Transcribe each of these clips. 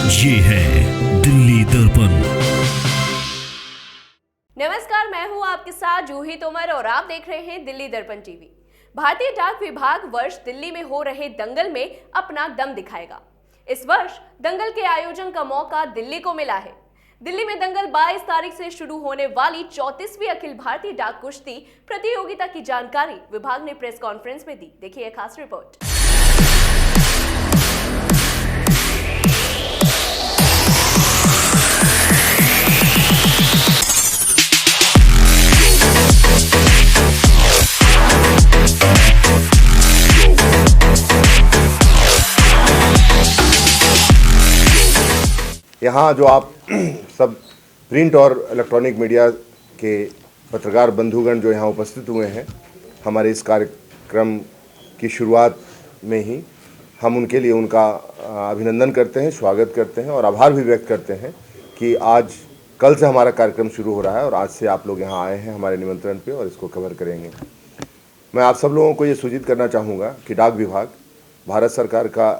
ये है दिल्ली दर्पण। नमस्कार, मैं हूं आपके साथ जूही तोमर और आप देख रहे हैं दिल्ली दर्पण टीवी। भारतीय डाक विभाग वर्ष दिल्ली में हो रहे दंगल में अपना दम दिखाएगा। इस वर्ष दंगल के आयोजन का मौका दिल्ली को मिला है। दिल्ली में दंगल 22 तारीख से शुरू होने वाली 34वीं अखिल भारतीय डाक कुश्ती प्रतियोगिता की जानकारी विभाग ने प्रेस कॉन्फ्रेंस में दी। देखिए खास रिपोर्ट। यहाँ जो आप सब प्रिंट और इलेक्ट्रॉनिक मीडिया के पत्रकार बंधुगण जो यहाँ उपस्थित हुए हैं, हमारे इस कार्यक्रम की शुरुआत में ही हम उनके लिए उनका अभिनंदन करते हैं, स्वागत करते हैं और आभार भी व्यक्त करते हैं कि आज कल से हमारा कार्यक्रम शुरू हो रहा है और आज से आप लोग यहाँ आए हैं हमारे निमंत्रण पे और इसको कवर करेंगे। मैं आप सब लोगों को ये सूचित करना चाहूँगा कि डाक विभाग भारत सरकार का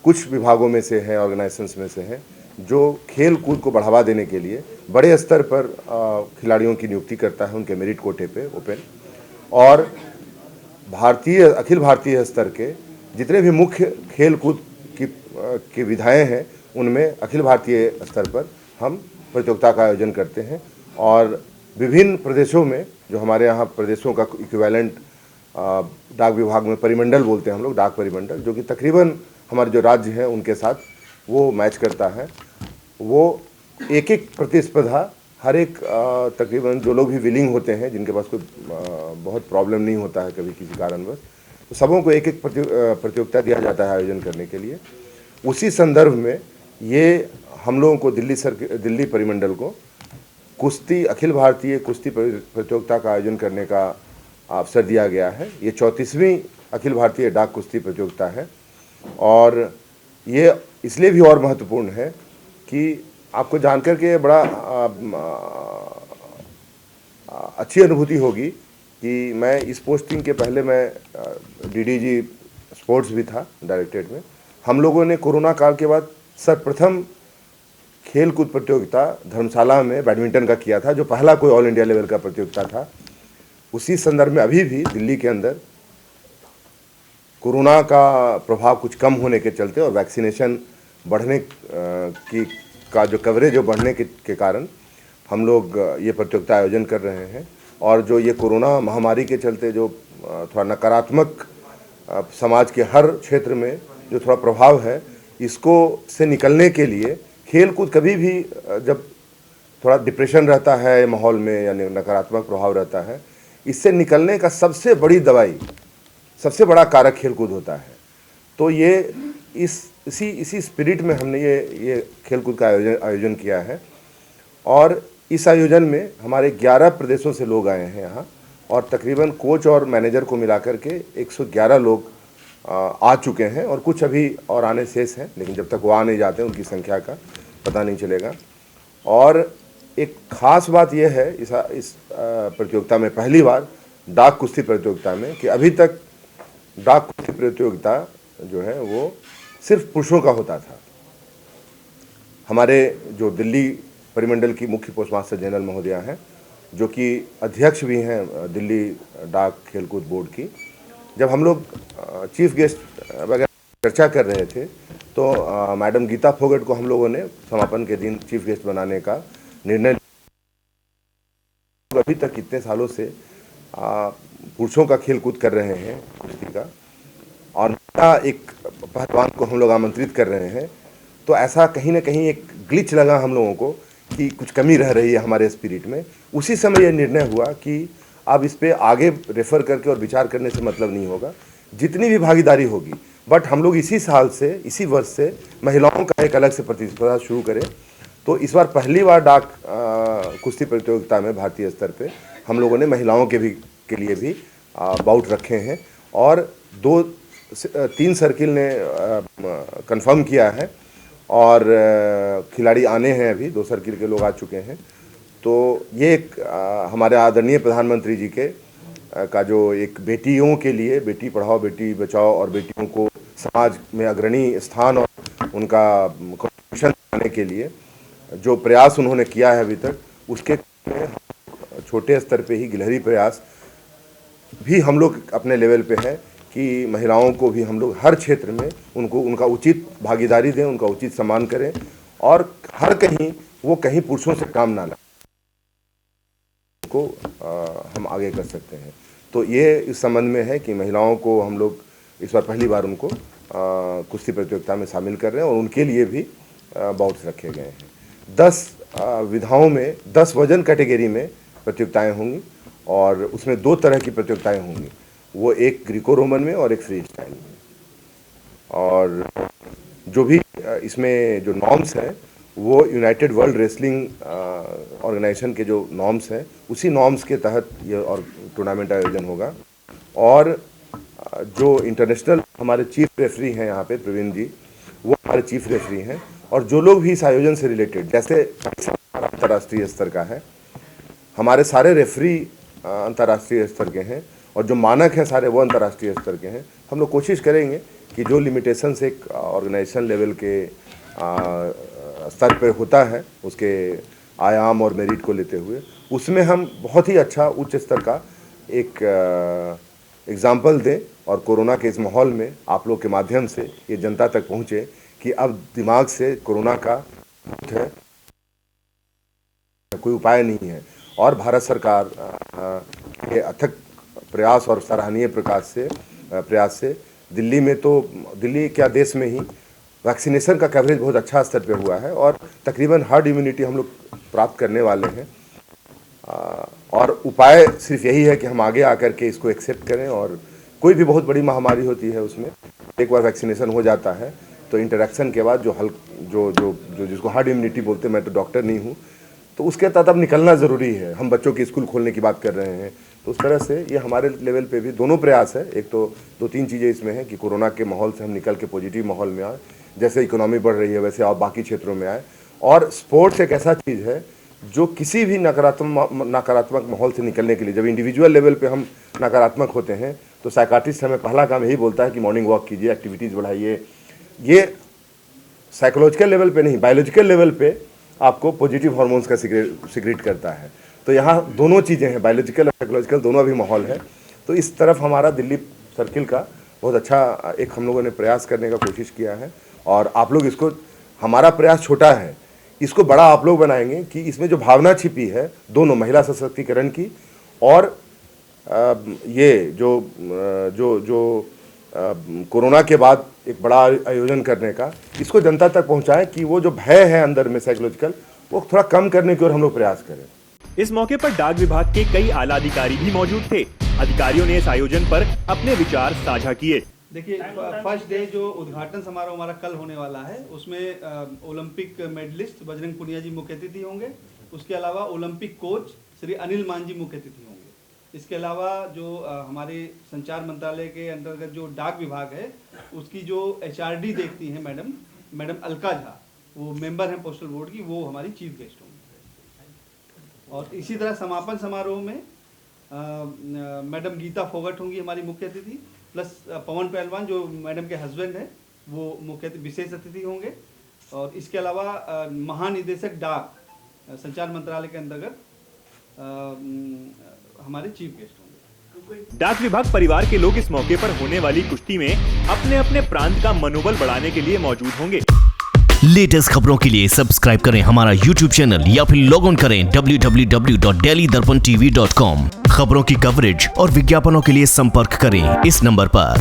कुछ विभागों में से है, ऑर्गेनाइजेशंस में से है, जो खेल कूद को बढ़ावा देने के लिए बड़े स्तर पर खिलाड़ियों की नियुक्ति करता है उनके मेरिट कोटे पे ओपन, और अखिल भारतीय स्तर के जितने भी मुख्य खेल कूद की विधाएँ हैं उनमें अखिल भारतीय स्तर पर हम प्रतियोगिता का आयोजन करते हैं। और विभिन्न प्रदेशों में जो हमारे यहाँ प्रदेशों का इक्विवेलेंट डाक विभाग में परिमंडल बोलते हैं हम लोग, डाक परिमंडल, जो कि तकरीबन हमारे जो राज्य हैं उनके साथ वो मैच करता है। वो एक एक प्रतिस्पर्धा हर एक तकरीबन जो लोग भी विलिंग होते हैं, जिनके पास कोई बहुत प्रॉब्लम नहीं होता है कभी किसी कारणवश, तो सबों को एक एक प्रतियोगिता दिया जाता है आयोजन करने के लिए। उसी संदर्भ में ये हम लोगों को दिल्ली परिमंडल को कुश्ती अखिल भारतीय कुश्ती प्रतियोगिता का आयोजन करने का अवसर दिया गया है। ये 34वीं अखिल भारतीय डाक कुश्ती प्रतियोगिता है और ये इसलिए भी और महत्वपूर्ण है कि आपको जानकर के बड़ा अच्छी अनुभूति होगी कि मैं इस पोस्टिंग के पहले मैं डीडीजी स्पोर्ट्स भी था डायरेक्टरेट में। हम लोगों ने कोरोना काल के बाद सर्वप्रथम खेल कूद प्रतियोगिता धर्मशाला में बैडमिंटन का किया था, जो पहला कोई ऑल इंडिया लेवल का प्रतियोगिता था। उसी संदर्भ में अभी भी दिल्ली के अंदर कोरोना का प्रभाव कुछ कम होने के चलते और वैक्सीनेशन बढ़ने का जो कवरेज जो बढ़ने के कारण हम लोग ये प्रतियोगिता आयोजन कर रहे हैं। और जो ये कोरोना महामारी के चलते जो थोड़ा नकारात्मक समाज के हर क्षेत्र में जो थोड़ा प्रभाव है, इसको से निकलने के लिए खेल कूद कभी भी जब थोड़ा डिप्रेशन रहता है माहौल में या नकारात्मक प्रभाव रहता है, इससे निकलने का सबसे बड़ी दवाई, सबसे बड़ा कारक खेल कूद होता है। तो ये इसी स्पिरिट में हमने ये खेल कूद का आयोजन किया है। और इस आयोजन में हमारे 11 प्रदेशों से लोग आए हैं यहाँ, और तकरीबन कोच और मैनेजर को मिलाकर के 111 लोग आ चुके हैं और कुछ अभी और आने शेष हैं, लेकिन जब तक वो आ नहीं जाते उनकी संख्या का पता नहीं चलेगा। और एक ख़ास बात यह है इस प्रतियोगिता में पहली बार डाक कुश्ती प्रतियोगिता में कि अभी तक डाक कुश्ती प्रतियोगिता जो है वो सिर्फ पुरुषों का होता था। हमारे जो दिल्ली परिमंडल की मुख्य पोस्ट मास्टर जनरल महोदया हैं, जो कि अध्यक्ष भी हैं दिल्ली डाक खेलकूद बोर्ड की, जब हम लोग चीफ गेस्ट वगैरह चर्चा कर रहे थे तो मैडम गीता फोगट को हम लोगों ने समापन के दिन चीफ गेस्ट बनाने का निर्णय। अभी तक कितने सालों से पुरुषों का खेल कूद कर रहे हैं कुश्ती का, और एक पहलवान को हम लोग आमंत्रित कर रहे हैं, तो ऐसा कहीं ना कहीं एक ग्लिच लगा हम लोगों को कि कुछ कमी रह रही है हमारे स्पिरिट में। उसी समय यह निर्णय हुआ कि अब इस पे आगे रेफर करके और विचार करने से मतलब नहीं होगा, जितनी भी भागीदारी होगी, बट हम लोग इसी वर्ष से महिलाओं का एक अलग से प्रतिस्पर्धा शुरू करें। तो इस बार पहली बार डाक कुश्ती प्रतियोगिता में भारतीय स्तर पे हम लोगों ने महिलाओं के लिए भी बाउट रखे हैं, और 2-3 सर्किल ने कंफर्म किया है और खिलाड़ी आने हैं। अभी 2 सर्किल के लोग आ चुके हैं। तो ये एक हमारे आदरणीय प्रधानमंत्री जी के का जो एक बेटियों के लिए बेटी पढ़ाओ बेटी बचाओ और बेटियों को समाज में अग्रणी स्थान और उनका कंट्रीब्यूशन करने के लिए जो प्रयास उन्होंने किया है अभी तक, उसके में छोटे स्तर पे ही गिलहरी प्रयास भी हम लोग अपने लेवल पे है कि महिलाओं को भी हम लोग हर क्षेत्र में उनको उनका उचित भागीदारी दें, उनका उचित सम्मान करें और हर कहीं वो कहीं पुरुषों से काम ना लाए को हम आगे कर सकते हैं। तो ये इस संबंध में है कि महिलाओं को हम लोग इस बार पहली बार उनको कुश्ती प्रतियोगिता में शामिल कर रहे हैं और उनके लिए भी बाउट्स रखे गए हैं। 10 विधाओं में 10 वजन कैटेगरी में प्रतियोगिताएं होंगी और उसमें 2 तरह की प्रतियोगिताएं होंगी, वो एक ग्रीको रोमन में और एक फ्री स्टाइल में। और जो भी इसमें जो नॉर्म्स हैं वो यूनाइटेड वर्ल्ड रेसलिंग ऑर्गेनाइजेशन के जो नॉर्म्स हैं उसी नॉर्म्स के तहत ये और टूर्नामेंट आयोजन होगा। और जो इंटरनेशनल हमारे चीफ रेफरी हैं यहाँ पे प्रवीण जी, वो हमारे चीफ रेफरी हैं। और जो लोग भी इस आयोजन से रिलेटेड, जैसे अंतर्राष्ट्रीय स्तर का है, हमारे सारे रेफरी अंतर्राष्ट्रीय स्तर के हैं और जो मानक हैं सारे वो अंतर्राष्ट्रीय स्तर के हैं। हम लोग कोशिश करेंगे कि जो लिमिटेशंस एक ऑर्गेनाइजेशन लेवल के स्तर पर होता है उसके आयाम और मेरिट को लेते हुए, उसमें हम बहुत ही अच्छा उच्च स्तर का एक एग्जाम्पल दें और कोरोना के इस माहौल में आप लोग के माध्यम से ये जनता तक पहुँचे कि अब दिमाग से कोरोना का है कोई उपाय नहीं है। और भारत सरकार के अथक प्रयास और सराहनीय प्रयास से दिल्ली में तो दिल्ली क्या देश में ही वैक्सीनेशन का कवरेज बहुत अच्छा स्तर पे हुआ है और तकरीबन हर्ड इम्यूनिटी हम लोग प्राप्त करने वाले हैं। और उपाय सिर्फ यही है कि हम आगे आकर के इसको एक्सेप्ट करें और कोई भी बहुत बड़ी महामारी होती है उसमें एक बार वैक्सीनेशन हो जाता है तो इंटरेक्शन के बाद जो जिसको हार्ड इम्यूनिटी बोलते हैं, मैं तो डॉक्टर नहीं हूँ, तो उसके तहत अब निकलना ज़रूरी है। हम बच्चों की स्कूल खोलने की बात कर रहे हैं, तो उस तरह से ये हमारे लेवल पे भी दोनों प्रयास है। एक तो 2-3 चीज़ें इसमें हैं कि कोरोना के माहौल से हम निकल के पॉजिटिव माहौल में आए, जैसे इकोनॉमी बढ़ रही है वैसे और बाकी क्षेत्रों में आए। और स्पोर्ट्स एक ऐसा चीज़ है जो किसी भी नकारात्मक माहौल से निकलने के लिए, जब इंडिविजुअल लेवल पे हम नकारात्मक होते हैं तो साइकाट्रिस्ट हमें पहला काम यही बोलता है कि मॉर्निंग वॉक कीजिए, एक्टिविटीज़ बढ़ाइए। ये साइकोलॉजिकल लेवल पे नहीं, बायोलॉजिकल लेवल पे आपको पॉजिटिव हार्मोन्स का सिक्रेट करता है। तो यहाँ दोनों चीज़ें हैं, बायोलॉजिकल और साइकोलॉजिकल दोनों अभी माहौल है। तो इस तरफ हमारा दिल्ली सर्किल का बहुत अच्छा एक हम लोगों ने प्रयास करने का कोशिश किया है और आप लोग इसको, हमारा प्रयास छोटा है, इसको बड़ा आप लोग बनाएंगे कि इसमें जो भावना छिपी है दोनों महिला सशक्तिकरण की और ये जो कोरोना के बाद एक बड़ा आयोजन करने का, इसको जनता तक पहुंचाएं कि वो जो भय है अंदर में साइकोलॉजिकल, वो थोड़ा कम करने की ओर हम लोग प्रयास करें। इस मौके पर डाक विभाग के कई आला अधिकारी भी मौजूद थे। अधिकारियों ने इस आयोजन पर अपने विचार साझा किए। देखिए, फर्स्ट डे जो उद्घाटन समारोह हमारा कल होने वाला है उसमें ओलंपिक मेडलिस्ट बजरंग पुनिया जी मुख्य अतिथि होंगे। उसके अलावा ओलंपिक कोच श्री अनिल मान जी मुख्य अतिथि होंगे। इसके अलावा जो हमारे संचार मंत्रालय के अंतर्गत जो डाक विभाग है उसकी जो HRD देखती हैं मैडम अलका झा, वो मेंबर हैं पोस्टल बोर्ड की, वो हमारी चीफ गेस्ट होंगी। और इसी तरह समापन समारोह में मैडम गीता फोगट होंगी हमारी मुख्य अतिथि, प्लस पवन पहलवान जो मैडम के हस्बैंड हैं वो मुख्य विशेष अतिथि होंगे। और इसके अलावा महानिदेशक डाक संचार मंत्रालय के अंतर्गत हमारे चीफ गेस्ट होंगे। डाक विभाग परिवार के लोग इस मौके पर होने वाली कुश्ती में अपने अपने प्रांत का मनोबल बढ़ाने के लिए मौजूद होंगे। लेटेस्ट खबरों के लिए सब्सक्राइब करें हमारा YouTube चैनल या फिर लॉग ऑन करें www.delhidarpantv.com। खबरों की कवरेज और विज्ञापनों के लिए संपर्क करें इस नंबर पर।